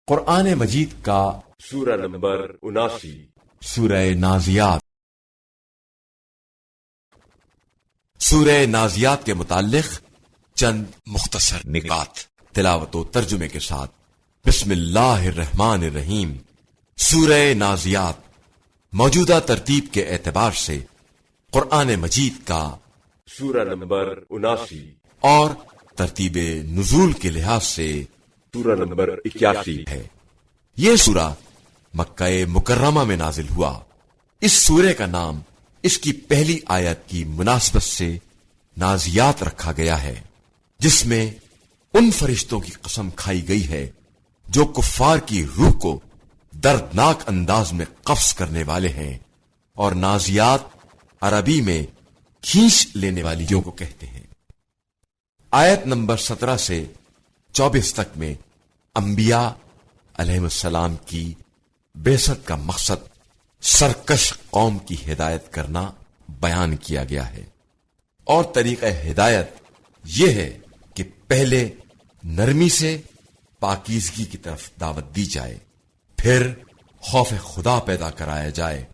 قرآن مجید کا سورہ نمبر 79 سورہ نازیات۔ سورہ نازیات کے متعلق چند مختصر نکات تلاوت و ترجمے کے ساتھ۔ بسم اللہ الرحمن الرحیم۔ سورہ نازیات موجودہ ترتیب کے اعتبار سے قرآن مجید کا سورہ نمبر 79 اور ترتیب نزول کے لحاظ سے سورہ نمبر 81 ہے۔ یہ سورہ مکہ مکرمہ میں نازل ہوا۔ اس سورے کا نام اس کی پہلی آیت کی مناسبت سے نازیات رکھا گیا ہے، جس میں ان فرشتوں کی قسم کھائی گئی ہے جو کفار کی روح کو دردناک انداز میں قبض کرنے والے ہیں، اور نازیات عربی میں کھینچ لینے والی کو کہتے ہیں۔ آیت نمبر 17 سے 24 تک میں انبیاء علیہ السلام کی بعثت کا مقصد سرکش قوم کی ہدایت کرنا بیان کیا گیا ہے، اور طریقہ ہدایت یہ ہے کہ پہلے نرمی سے پاکیزگی کی طرف دعوت دی جائے، پھر خوف خدا پیدا کرایا جائے،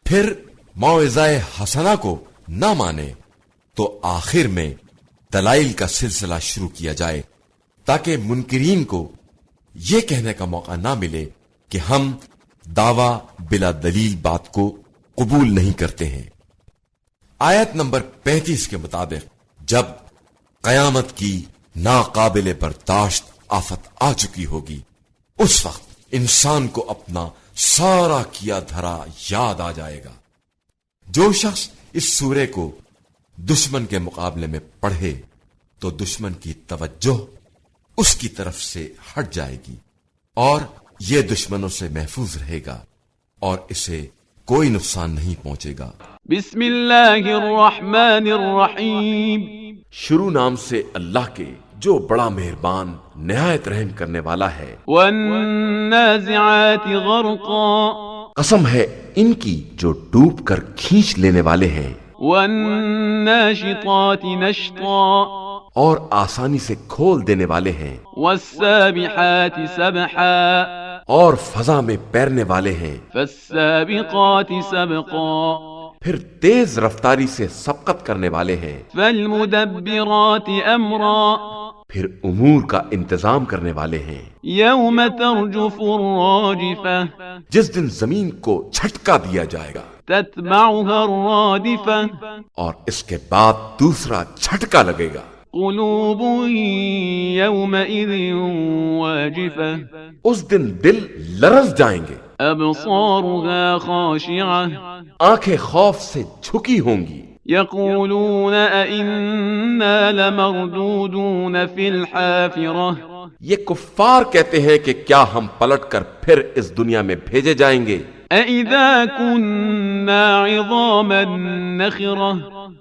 پھر موعظہ حسنہ کو نہ مانے تو آخر میں دلائل کا سلسلہ شروع کیا جائے، تاکہ منکرین کو یہ کہنے کا موقع نہ ملے کہ ہم دعویٰ بلا دلیل بات کو قبول نہیں کرتے ہیں۔ آیت نمبر 35 کے مطابق جب قیامت کی ناقابل برداشت آفت آ چکی ہوگی، اس وقت انسان کو اپنا سارا کیا دھرا یاد آ جائے گا۔ جو شخص اس سورے کو دشمن کے مقابلے میں پڑھے تو دشمن کی توجہ اس کی طرف سے ہٹ جائے گی، اور یہ دشمنوں سے محفوظ رہے گا اور اسے کوئی نقصان نہیں پہنچے گا۔ بسم اللہ الرحمن الرحیم۔ شروع نام سے اللہ کے جو بڑا مہربان نہایت رحم کرنے والا ہے۔ والنازعات غرقا۔ قسم ہے ان کی جو ڈوب کر کھینچ لینے والے ہیں۔ والناشطات نشطا۔ اور آسانی سے کھول دینے والے ہیں۔ والسابحات سبحا۔ اور فضا میں پیرنے والے ہیں۔ فالسابقات سبقا۔ پھر تیز رفتاری سے سبقت کرنے والے ہیں۔ فالمدبرات امرا۔ پھر امور کا انتظام کرنے والے ہیں۔ یوم ترجف الراجفہ۔ جس دن زمین کو جھٹکا دیا جائے گا۔ تتبعها الرادفہ۔ اور اس کے بعد دوسرا جھٹکا لگے گا۔ قلوب یومئذ واجفہ۔ اس دن دل لرز جائیں گے۔ ابصارها خاشعہ۔ آنکھیں خوف سے جھکی ہوں گی۔ یقولون ائنا لمردودون فی الحافرہ۔ یہ کفار کہتے ہیں کہ کیا ہم پلٹ کر پھر اس دنیا میں بھیجے جائیں گے؟ اَإِذَا كُنَّا عِظَامًا نَخِرَةً۔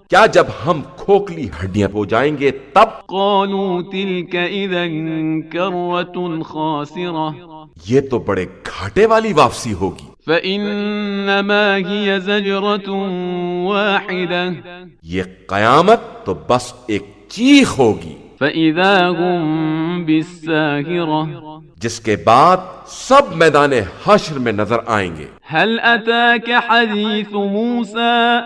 کیا جب ہم کھوکھلی ہڈیاں ہو جائیں گے تب؟ قَالُوا تِلْكَ إِذًا كَرَّةٌ خَاسِرَةٌ۔ یہ تو بڑے گھاٹے والی واپسی ہوگی۔ فَإِنَّمَا هِيَ زَجْرَةٌ وَاحِدَةٌ۔ یہ قیامت تو بس ایک چیخ ہوگی۔ فَإِذَا هُمْ بِالسَّاهِرَةِ۔ جس کے بعد سب میدان حشر میں نظر آئیں گے۔ هَلْ أَتَاكَ حَدِيثُ مُوسَىٰ۔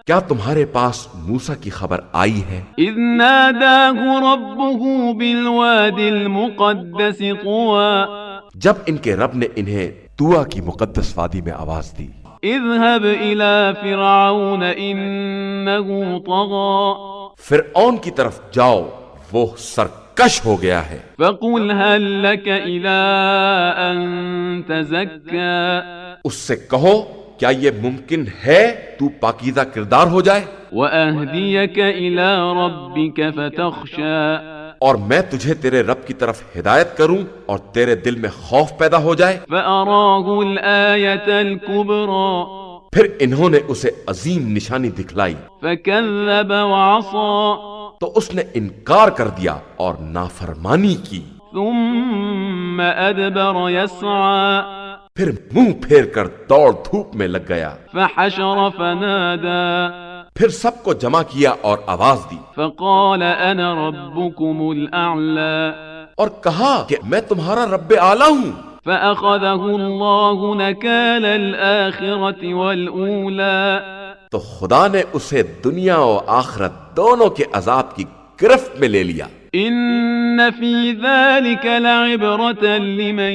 کیا تمہارے پاس موسیٰ کی خبر آئی ہے؟ إِذْ نَادَاهُ رَبُّهُ بِالْوَادِ الْمُقَدَّسِ طُوًى۔ جب ان کے رب نے انہیں طوٰ کی مقدس وادی میں آواز دی۔ اذهب إلى فرعون إنه طغى۔ فرعون کی طرف جاؤ، وہ سرکش ہو گیا ہے۔ فقل هل لك إلى أن تزكى۔ اس سے کہو کیا یہ ممکن ہے تو پاکیزہ کردار ہو جائے؟ وأهديك إلى ربك فتخشى۔ اور میں تجھے تیرے رب کی طرف ہدایت کروں اور تیرے دل میں خوف پیدا ہو جائے۔ فأراه الآية الكبرى۔ پھر انہوں نے اسے عظیم نشانی دکھلائی، فكذب وعصى۔ تو اس نے انکار کر دیا اور نافرمانی کی۔ ثم أدبر يسعى۔ پھر منہ پھیر کر دوڑ دھوپ میں لگ گیا۔ فحشر فنادى۔ پھر سب کو جمع کیا اور آواز دی، فقال أنا ربكم الأعلى۔ اور کہا کہ میں تمہارا رب اعلیٰ ہوں۔ فأخذه الله نكال الآخرة والأولى تو خدا نے اسے دنیا و آخرت دونوں کے عذاب کی گرفت میں لے لیا۔ إن في ذلك لعبرة لمن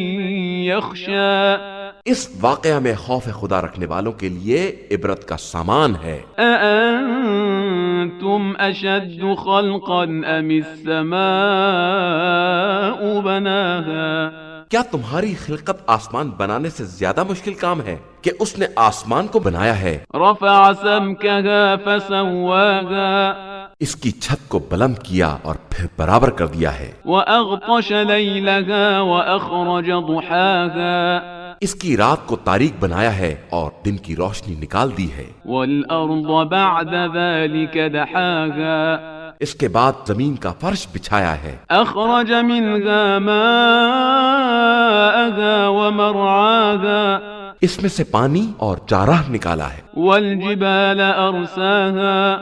يخشى اس واقعہ میں خوف خدا رکھنے والوں کے لیے عبرت کا سامان ہے۔ أأنتم أشد خلقا أم السماء بناها کیا تمہاری خلقت آسمان بنانے سے زیادہ مشکل کام ہے کہ اس نے آسمان کو بنایا ہے؟ رفع سمكها فسواها اس کی چھت کو بلند کیا اور پھر برابر کر دیا ہے۔ وأغطش ليلها وأخرج ضحاها اس کی رات کو تاریک بنایا ہے اور دن کی روشنی نکال دی ہے۔ والأرض بعد ذلك دحاها اس کے بعد زمین کا فرش بچھایا ہے۔ أخرج منها ماءها ومرعاها اس میں سے پانی اور چارہ نکالا ہے والجبال أرساها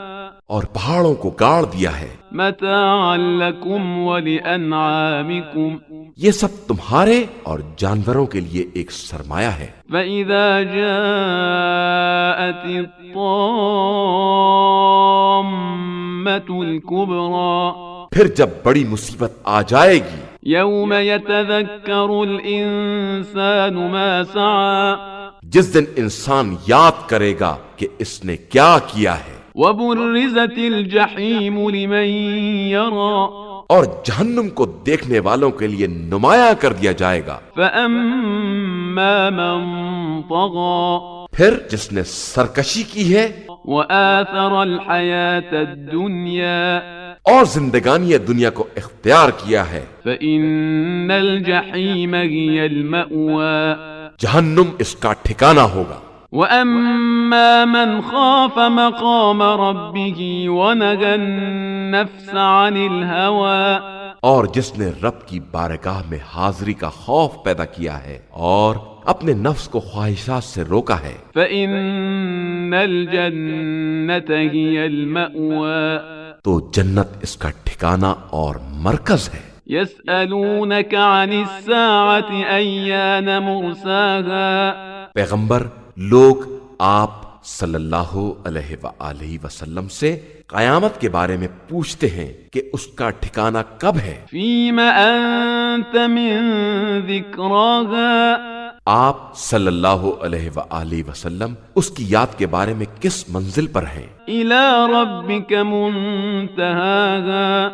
اور پہاڑوں کو گاڑ دیا ہے۔ متاعا لكم ولأنعامكم یہ سب تمہارے اور جانوروں کے لیے ایک سرمایہ ہے۔ فإذا جاءت الطامة الكبرى پھر جب بڑی مصیبت آ جائے گی، يوم يتذكر الإنسان ما سعى جس دن انسان یاد کرے گا کہ اس نے کیا کیا ہے، وبرزت الجحيم لمن يرى اور جہنم کو دیکھنے والوں کے لیے نمایاں کر دیا جائے گا۔ فأما من طغى پھر جس نے سرکشی کی ہے وآثر الحياة الدنيا اور زندگانی دنیا کو اختیار کیا ہے، فإن الجحيم هي المأوى جہنم اس کا ٹھکانہ ہوگا۔ وأما من خاف مقام ربه ونهى النفس عن الهوى اور جس نے رب کی بارگاہ میں حاضری کا خوف پیدا کیا ہے اور اپنے نفس کو خواہشات سے روکا ہے، فإن الجنة هي المأوى تو جنت اس کا ٹھکانہ اور مرکز ہے۔ يسألونك عن الساعة أيان مرساها پیغمبر، لوگ آپ صلی اللہ علیہ وآلہ وسلم سے قیامت کے بارے میں پوچھتے ہیں کہ اس کا ٹھکانہ کب ہے۔ فيم أنت من ذكراها آپ صلی اللہ علیہ وآلہ وسلم اس کی یاد کے بارے میں کس منزل پر ہیں؟ إلى ربك منتهاها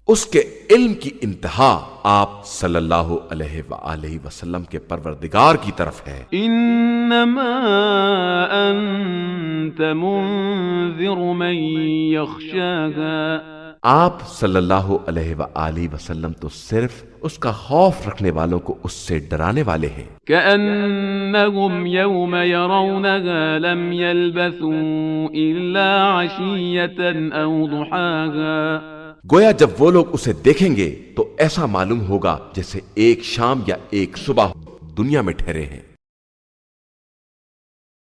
اس کے علم کی انتہا آپ صلی اللہ علیہ وآلہ وسلم کے پروردگار کی طرف ہے۔ إنما أنت منذر من يخشاها آپ صلی اللہ علیہ وآلہ وسلم تو صرف اس کا خوف رکھنے والوں کو اس سے ڈرانے والے ہیں۔ كأنهم يوم يرونها لم يلبثوا إلا عشية أو ضحاها گویا جب وہ لوگ اسے دیکھیں گے تو ایسا معلوم ہوگا جیسے ایک شام یا ایک صبح دنیا میں ٹھہرے ہیں۔